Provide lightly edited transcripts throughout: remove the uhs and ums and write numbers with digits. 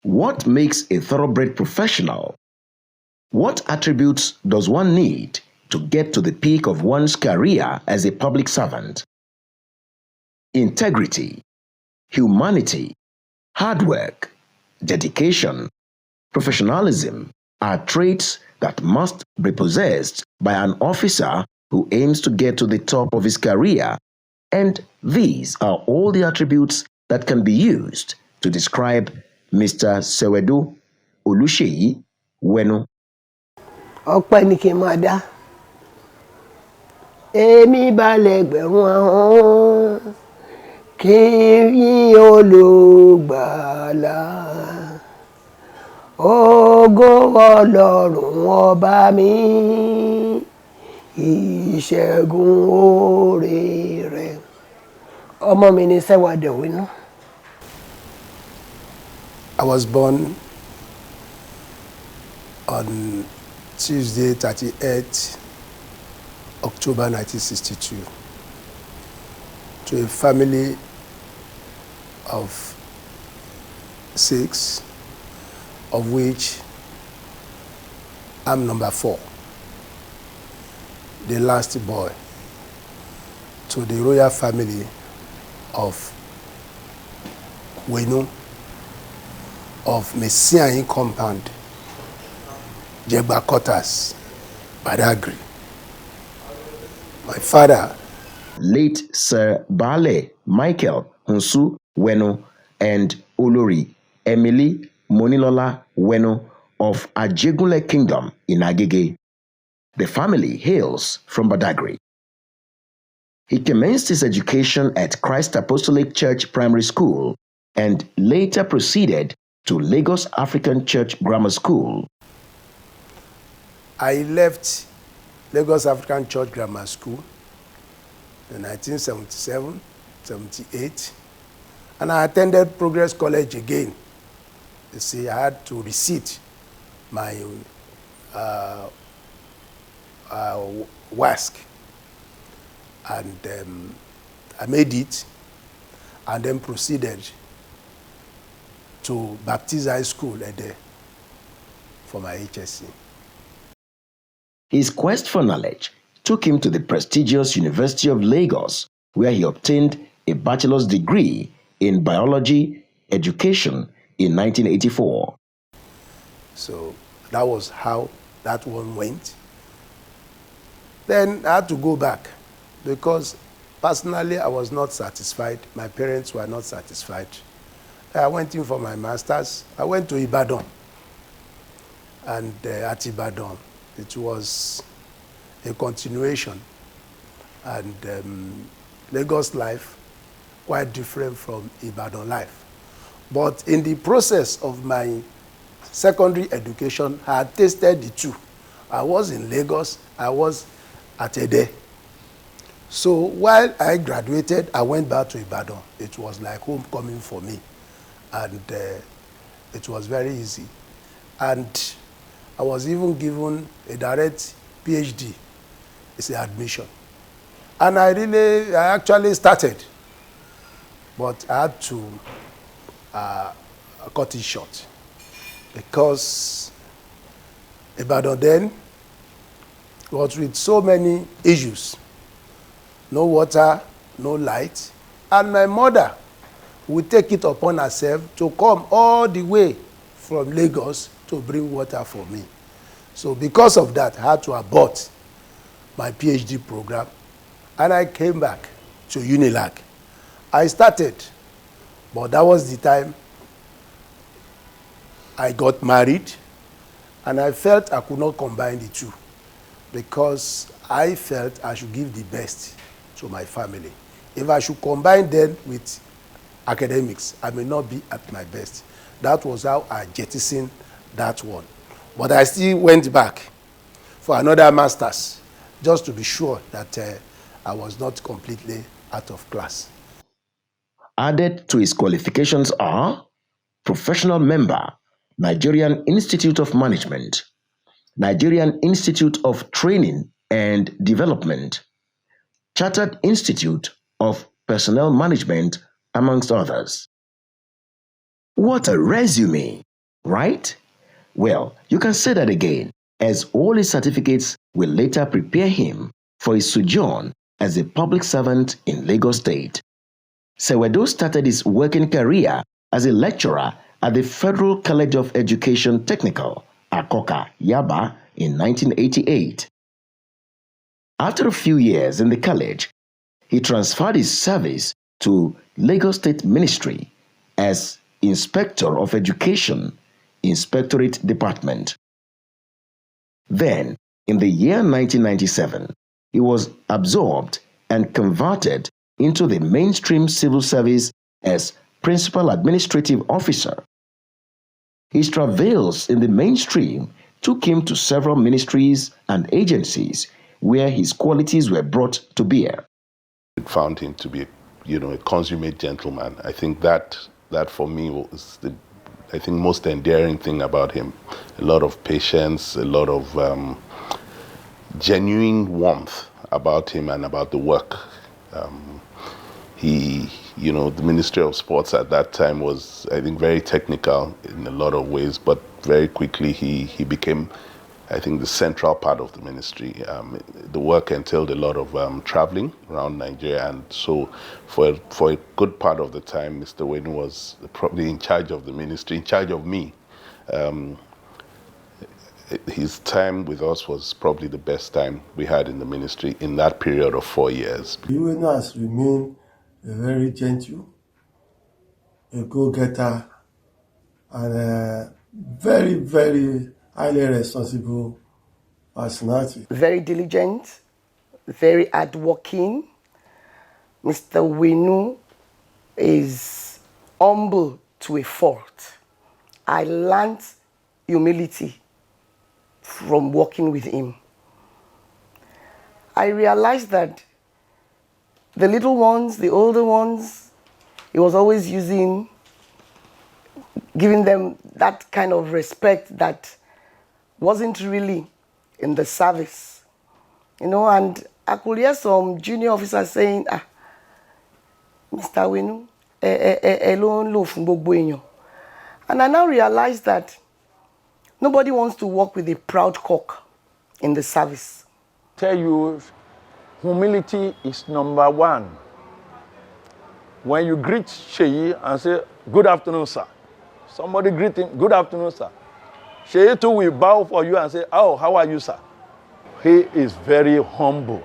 What makes a thoroughbred professional? What attributes does one need to get to the peak of one's career as a public servant? Integrity, humanity, hard work, dedication, professionalism are traits that must be possessed by an officer who aims to get to the top of his career, and these are all the attributes that can be used to describe Mr. Sewedo Oluseyi Wenu. Ọpẹ́ ni kí n máa dá. Èmi balẹ̀ gbẹ̀rún ahọ́n kí n yìn Olùgbàlà. Ògo Ọlọ́run ọba mi, ìṣẹ́gun oore rẹ̀. Ọmọ mi ni Sewedo Wenu. I was born on Tuesday, 38 October 1962, to a family of 6, of which I'm number 4, the last boy, to the royal family of Wenu, of Messiaen compound, Jegba quarters, Badagry. My father, late Sir Bale Michael Nsu Wenu and Olori Emily Monilola Wenu of Ajegunle Kingdom in Agege. The family hails from Badagry. He commenced his education at Christ Apostolic Church Primary School and later proceeded to Lagos African Church Grammar School. I left Lagos African Church Grammar School in 1977, 78, and I attended Progress College again. You see, I had to resit my WASC, and I made it, and then proceeded to Baptist High School for my HSC. His quest for knowledge took him to the prestigious University of Lagos, where he obtained a bachelor's degree in biology education in 1984. So that was how that one went. Then I had to go back because personally I was not satisfied. My parents were not satisfied. I went in for my master's. I went to Ibadan. And at Ibadan, it was a continuation. And Lagos life, quite different from Ibadan life. But in the process of my secondary education, I had tasted the two. I was in Lagos, I was at Ede. So while I graduated, I went back to Ibadan. It was like homecoming for me. And it was very easy. And I was even given a direct PhD. It's an admission. And I actually started. But I had to cut it short. Because Ibadan then was with so many issues. No water, no light. And my mother would take it upon herself to come all the way from Lagos to bring water for me. So because of that, I had to abort my PhD program, and I came back to Unilag. I started, but that was the time I got married, and I felt I could not combine the two because I felt I should give the best to my family. If I should combine them with academics, I may not be at my best. That was how I jettisoned that one. But I still went back for another master's just to be sure that I was not completely out of class. Added to his qualifications are professional member, Nigerian Institute of Management, Nigerian Institute of Training and Development, Chartered Institute of Personnel Management, amongst others. What a resume, right? Well, you can say that again, as all his certificates will later prepare him for his sojourn as a public servant in Lagos State. Sewedo started his working career as a lecturer at the Federal College of Education Technical, Akoka, Yaba, in 1988. After a few years in the college, he transferred his service to Lagos State Ministry as Inspector of Education, Inspectorate Department. Then, in the year 1997, he was absorbed and converted into the mainstream civil service as Principal Administrative Officer. His travails in the mainstream took him to several ministries and agencies where his qualities were brought to bear. I found him to be, a consummate gentleman. I think that for me was the, most endearing thing about him. A lot of patience, a lot of genuine warmth about him and about the work. The Ministry of Sports at that time was, I think, very technical in a lot of ways, but very quickly he became, I think, the central part of the ministry. The work entailed a lot of traveling around Nigeria, and so for a good part of the time, Mr. Wenu was probably in charge of the ministry, in charge of me. His time with us was probably the best time we had in the ministry in that period of 4 years. Sewedo has remained a very gentle, a go-getter, and a very, very highly responsible personality. Very diligent, very hardworking. Mr. Wenu is humble to a fault. I learned humility from working with him. I realized that the little ones, the older ones, he was always giving them that kind of respect that wasn't really in the service. And I could hear some junior officers saying, Mr. Wenu, and I now realize that nobody wants to work with a proud cock in the service. Tell you, humility is number one. When you greet Sheyi and say, good afternoon, sir. Somebody greet him, good afternoon, sir. Sheyi too will bow for you and say, oh, how are you, sir? He is very humble.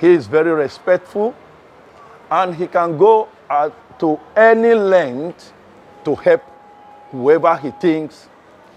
He is very respectful, and he can go to any length to help whoever he thinks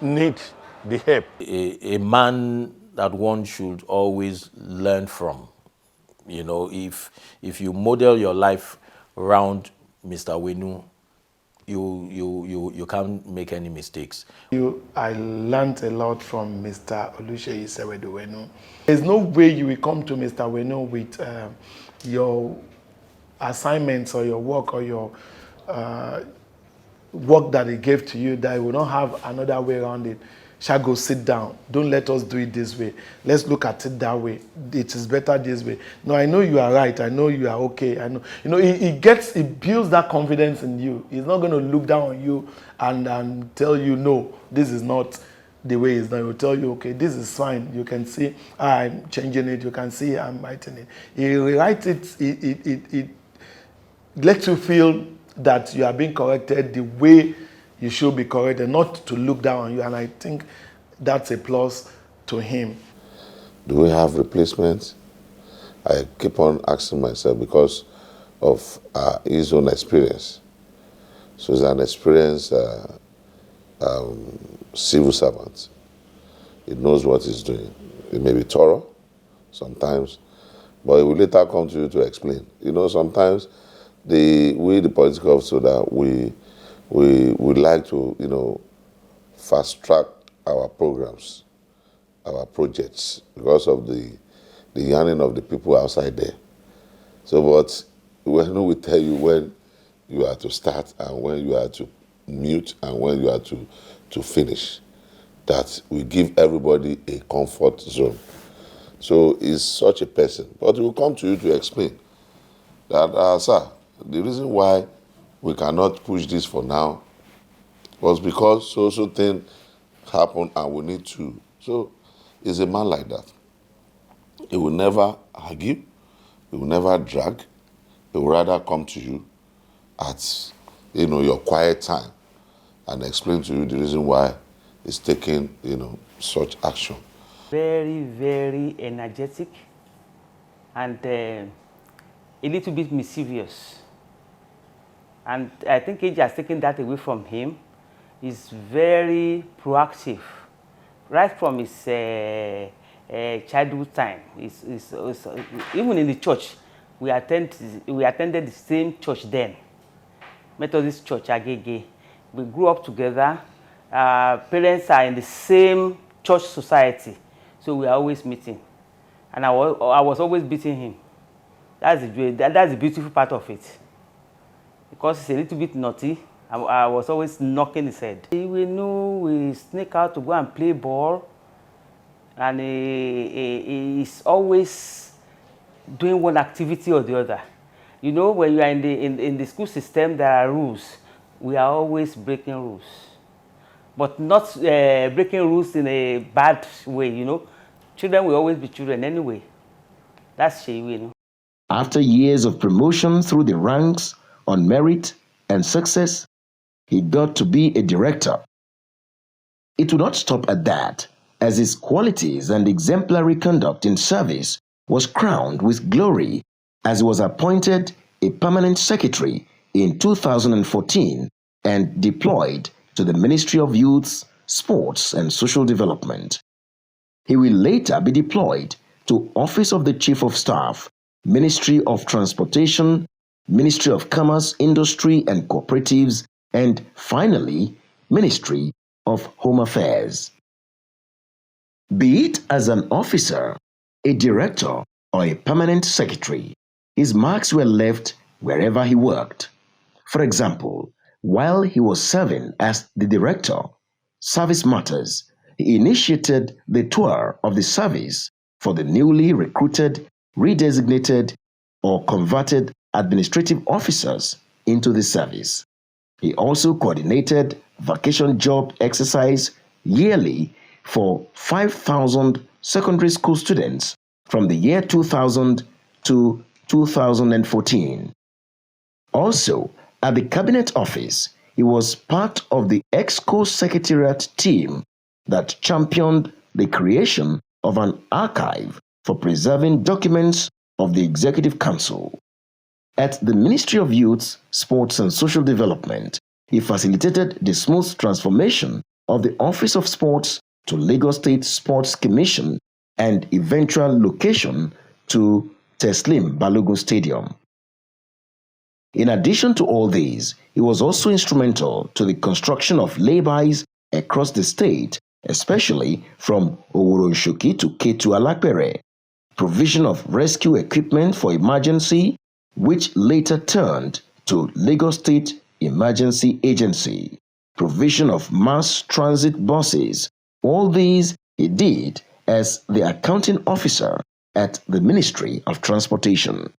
needs the help. A man that one should always learn from. If you model your life around Mr. Wenu, you can't make any mistakes. I learned a lot from Mr. Sewedo Wenu. There's no way you will come to Mr. Wenu with your assignments or your work or your work that he gave to you that he will not have another way around it. Shall go sit down. Don't let us do it this way. Let's look at it that way. It is better this way. No, I know you are right. I know you are okay. I know. He builds that confidence in you. He's not going to look down on you and tell you, no, this is not the way it's done. He will tell you, okay, this is fine. You can see I'm changing it. You can see I'm writing it. He rewrites it. It lets you feel that you are being corrected the way you should be corrected, not to look down on you. And I think that's a plus to him. Do we have replacements? I keep on asking myself because of his own experience. So he's an experienced civil servant. He knows what he's doing. He may be thorough sometimes, but he will later come to you to explain. You know, sometimes the political officer, we like to, you know, fast track our programs, our projects, because of the yearning of the people outside there. So, but when we tell you when you are to start and when you are to mute and when you are to finish, that we give everybody a comfort zone. So he's such a person. But he will come to you to explain that, sir, the reason why we cannot push this for now was because so thing happened and we need to. So he's a man like that. He will never argue. He will never drag. He will rather come to you at, you know, your quiet time and explain to you the reason why he's taking, you know, such action. Very, very energetic and a little bit mischievous. And I think age has taken that away from him. He's very proactive, right from his childhood time. Even in the church, we attended the same church then, Methodist Church, Agege. We grew up together. Parents are in the same church society, so we are always meeting. And I was always beating him. That's the beautiful part of it. Because he's a little bit naughty, I was always knocking his head. We sneak out to go and play ball, and he's always doing one activity or the other. You know, when you are in the school system, there are rules. We are always breaking rules, but not breaking rules in a bad way. You know, children will always be children anyway. That's Sewedo, you know. After years of promotion through the ranks on merit and success, he got to be a director. It would not stop at that, as his qualities and exemplary conduct in service was crowned with glory as he was appointed a permanent secretary in 2014 and deployed to the Ministry of Youth, Sports and Social Development. He will later be deployed to Office of the Chief of Staff, Ministry of Transportation, Ministry of Commerce, Industry and Cooperatives, and finally, Ministry of Home Affairs. Be it as an officer, a director, or a permanent secretary, his marks were left wherever he worked. For example, while he was serving as the director, Service Matters, he initiated the tour of the service for the newly recruited, redesignated, or converted administrative officers into the service. He also coordinated vacation job exercise yearly for 5,000 secondary school students from the year 2000 to 2014. Also, at the Cabinet Office, he was part of the Exco Secretariat team that championed the creation of an archive for preserving documents of the Executive Council. At the Ministry of Youth, Sports and Social Development, he facilitated the smooth transformation of the Office of Sports to Lagos State Sports Commission and eventual location to Teslim Balogun Stadium. In addition to all these, he was also instrumental to the construction of laybys across the state, especially from Oworonshoki to Ketu Alapere, provision of rescue equipment for emergency, which later turned to Lagos State Emergency Agency, provision of mass transit buses. All these he did as the accounting officer at the Ministry of Transportation.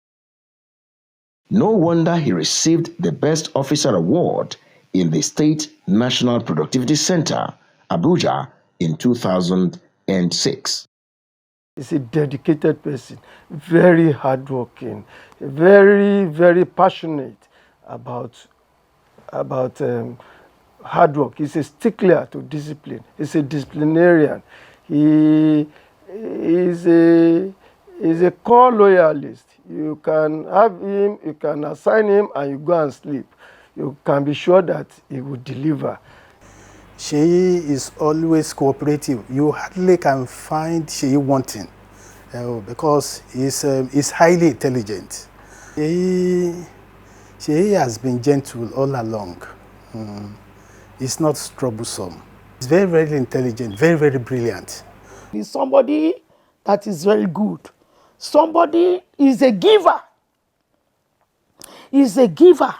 No wonder he received the Best Officer Award in the State National Productivity Center, Abuja, in 2006. He's a dedicated person, very hardworking, very, very passionate about hard work. He's a stickler to discipline. He's a disciplinarian. He is a core loyalist. You can have him, you can assign him, and you go and sleep. You can be sure that he will deliver. Sheyi is always cooperative. You hardly can find Sheyi wanting because he's highly intelligent. Sheyi has been gentle all along. He's not troublesome. He's very, very intelligent, very, very brilliant. He's somebody that is very good. Somebody is a giver. He's a giver.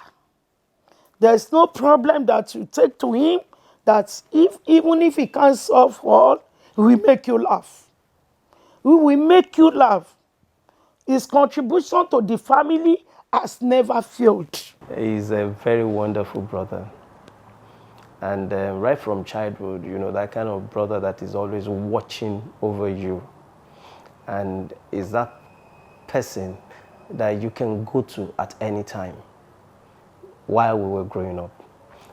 There's no problem that you take to him that even if he can't solve all, he will make you laugh. He will make you laugh. His contribution to the family has never failed. He's a very wonderful brother. And right from childhood, you know, that kind of brother that is always watching over you. And is that person that you can go to at any time while we were growing up.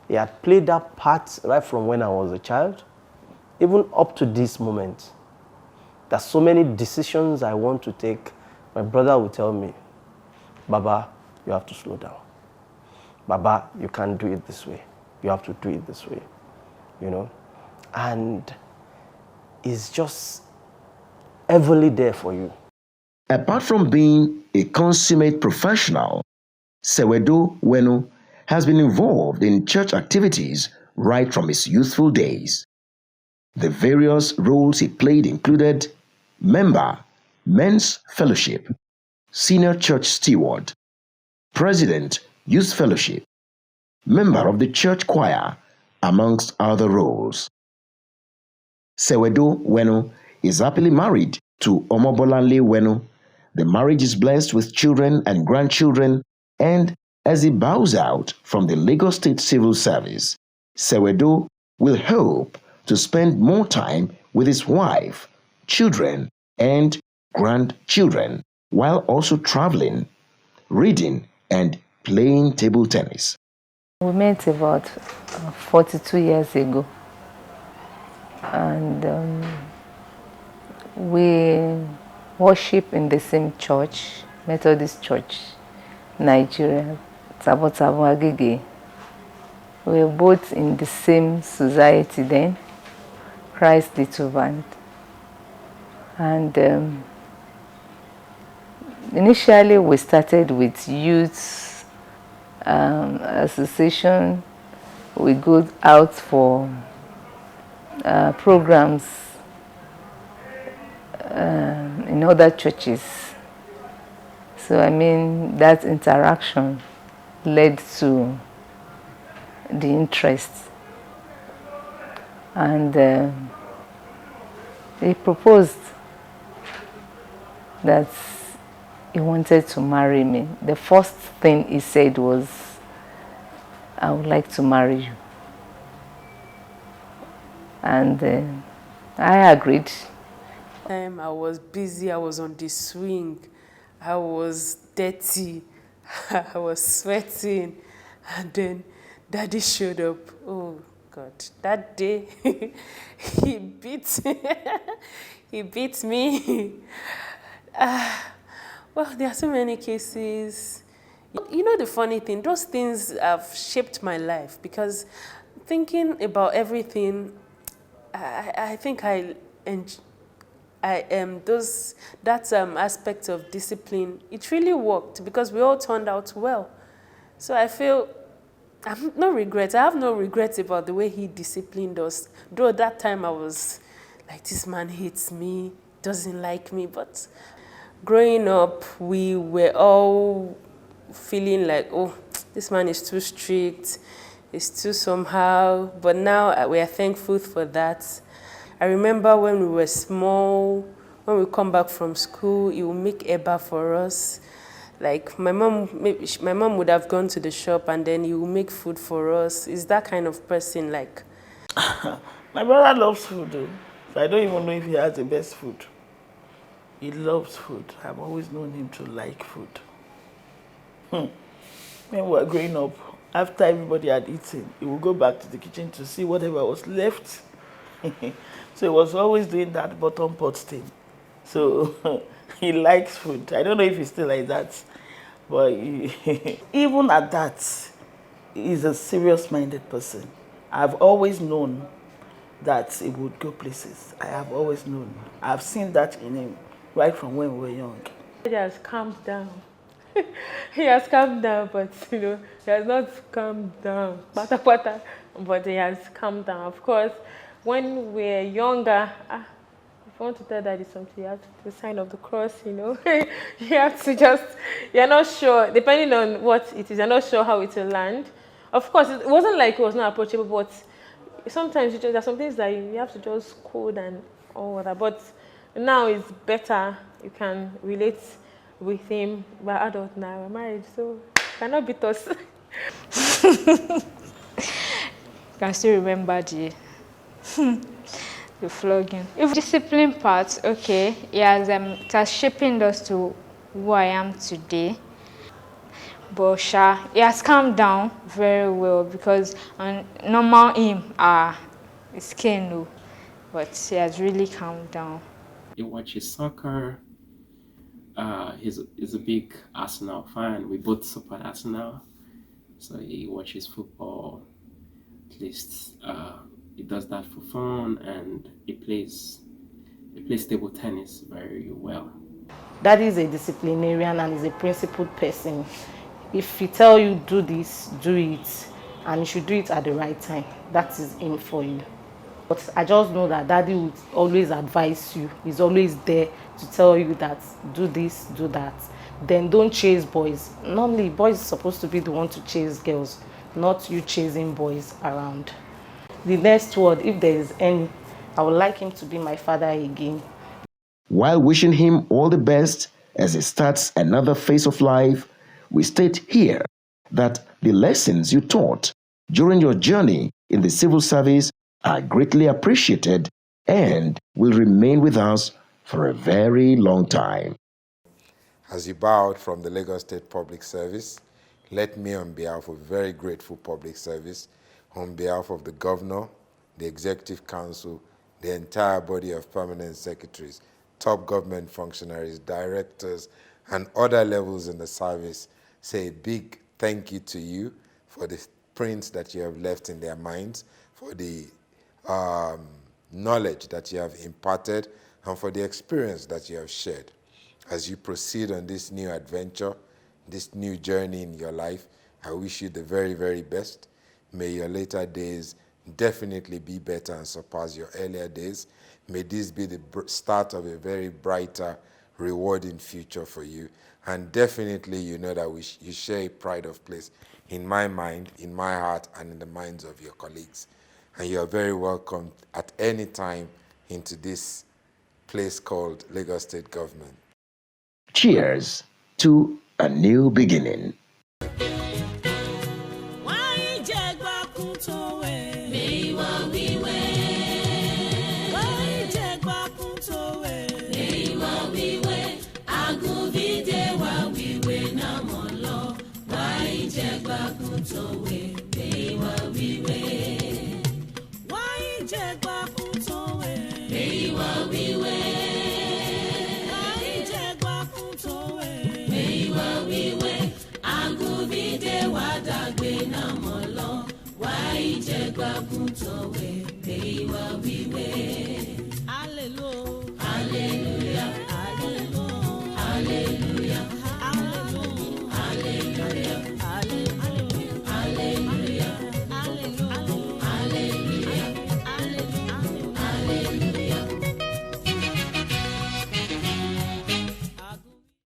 He had played that part right from when I was a child, even up to this moment. There's so many decisions I want to take. My brother will tell me, Baba, you have to slow down. Baba, you can't do it this way. You have to do it this way, you know? And it's just heavily there for you. Apart from being a consummate professional, Sewedo Wenu has been involved in church activities right from his youthful days. The various roles he played included member, men's fellowship, senior church steward, president, youth fellowship, member of the church choir, amongst other roles. Sewedo Wenu is happily married to Omobolanle Wenu. The marriage is blessed with children and grandchildren, and as he bows out from the Lagos State Civil Service, Sewedo will hope to spend more time with his wife, children, and grandchildren, while also traveling, reading, and playing table tennis. We met about 42 years ago, and we worship in the same church, Methodist Church, Nigeria, Tabo Agege. We were both in the same society then, Christ Little Band. And initially we started with youth association. We go out for programs in other churches. So I mean, that interaction led to the interest. And he proposed that he wanted to marry me. The first thing he said was, I would like to marry you. And I agreed. I was busy, I was on the swing, I was dirty, I was sweating, and then Daddy showed up. Oh God, that day he beat he beat me. Well, there are so many cases. You know, the funny thing, those things have shaped my life, because thinking about everything, I think that aspect of discipline, it really worked, because we all turned out well. So I feel I have no regrets about the way he disciplined us. Though that time I was like, this man hates me, doesn't like me. But growing up, we were all feeling like, oh, this man is too strict, he's too somehow. But now we are thankful for that. I remember when we were small, when we come back from school, he would make eba for us. Like my mom would have gone to the shop and then he would make food for us. Is that kind of person like? My brother loves food though. So I don't even know if he has the best food. He loves food. I've always known him to like food. When we were growing up, After everybody had eaten, he would go back to the kitchen to see whatever was left. So he was always doing that bottom pot thing. So he likes food. I don't know if he's still like that, but even at that, he's a serious-minded person. I've always known that he would go places. I have always known. I've seen that in him right from when we were young. He has calmed down. He has calmed down, but he has not calmed down. But he has calmed down. Of course, when we're younger, if you want to tell Daddy something, you have to do the sign of the cross, You have to you're not sure, depending on what it is, you're not sure how it will land. Of course, it wasn't like it was not approachable, but sometimes there are some things that you have to just code and all that. But now it's better. You can relate with him. We're adult now, we're married, so you cannot beat us. Can still remember the flogging. If discipline part, okay, it has shaping us to who I am today. But he has calmed down very well because on normal him it's Keno, but he has really calmed down. He watches soccer. He's a big Arsenal fan. We both support Arsenal, so he watches football. At least he does that for fun, and he plays table tennis very well. Daddy is a disciplinarian and is a principled person. If he tell you do this, do it, and you should do it at the right time. That is in for you. But I just know that Daddy would always advise you. He's always there to tell you that do this, do that. Then don't chase boys. Normally, boys are supposed to be the one to chase girls, not you chasing boys around. The next word, if there is any, I would like him to be my father again. While wishing him all the best as he starts another phase of life, we state here that the lessons you taught during your journey in the civil service are greatly appreciated and will remain with us for a very long time. As you bow out from the Lagos State Public Service, let me, on behalf of a very grateful public service, on behalf of the Governor, the Executive Council, the entire body of permanent secretaries, top government functionaries, directors, and other levels in the service, say a big thank you to you for the prints that you have left in their minds, for the knowledge that you have imparted, and for the experience that you have shared. As you proceed on this new adventure, this new journey in your life, I wish you the very, very best. May your later days definitely be better and surpass your earlier days. May this be the start of a very brighter, rewarding future for you. And definitely you know that you share a pride of place in my mind, in my heart, and in the minds of your colleagues. And you are very welcome at any time into this place called Lagos State Government. Cheers to a new beginning. Why